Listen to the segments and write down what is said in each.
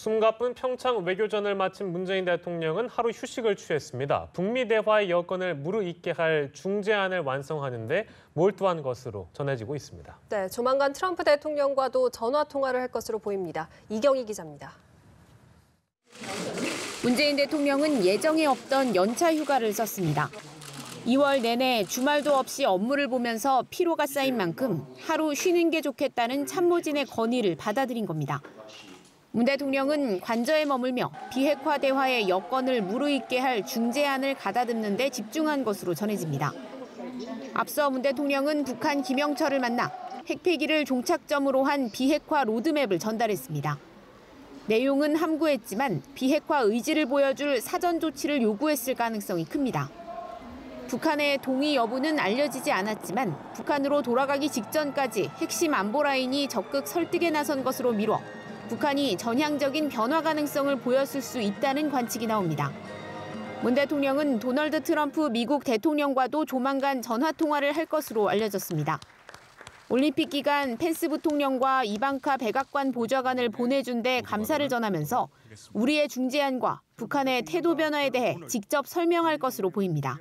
숨가쁜 평창 외교전을 마친 문재인 대통령은 하루 휴식을 취했습니다. 북미 대화의 여건을 무르익게 할 중재안을 완성하는 데 몰두한 것으로 전해지고 있습니다. 네, 조만간 트럼프 대통령과도 전화 통화를 할 것으로 보입니다. 이경희 기자입니다. 문재인 대통령은 예정에 없던 연차 휴가를 썼습니다. 2월 내내 주말도 없이 업무를 보면서 피로가 쌓인 만큼 하루 쉬는 게 좋겠다는 참모진의 건의를 받아들인 겁니다. 문 대통령은 관저에 머물며 비핵화 대화의 여건을 무르익게 할 중재안을 가다듬는 데 집중한 것으로 전해집니다. 앞서 문 대통령은 북한 김영철을 만나 핵폐기를 종착점으로 한 비핵화 로드맵을 전달했습니다. 내용은 함구했지만 비핵화 의지를 보여줄 사전 조치를 요구했을 가능성이 큽니다. 북한의 동의 여부는 알려지지 않았지만 북한으로 돌아가기 직전까지 핵심 안보 라인이 적극 설득에 나선 것으로 미뤄 북한이 전향적인 변화 가능성을 보였을 수 있다는 관측이 나옵니다. 문 대통령은 도널드 트럼프 미국 대통령과도 조만간 전화 통화를 할 것으로 알려졌습니다. 올림픽 기간 펜스 부통령과 이방카 백악관 보좌관을 보내준 데 감사를 전하면서 우리의 중재안과 북한의 태도 변화에 대해 직접 설명할 것으로 보입니다.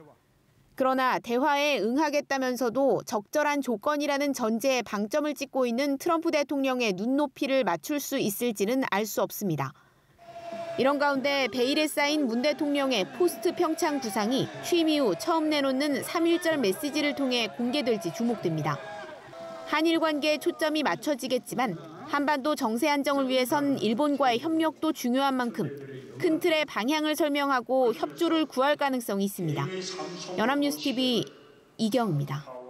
그러나 대화에 응하겠다면서도 적절한 조건이라는 전제에 방점을 찍고 있는 트럼프 대통령의 눈높이를 맞출 수 있을지는 알 수 없습니다. 이런 가운데 베일에 쌓인 문 대통령의 포스트 평창 구상이 취임 이후 처음 내놓는 3.1절 메시지를 통해 공개될지 주목됩니다. 한일 관계에 초점이 맞춰지겠지만 한반도 정세 안정을 위해선 일본과의 협력도 중요한 만큼 큰 틀의 방향을 설명하고 협조를 구할 가능성이 있습니다. 연합뉴스TV 이경입니다.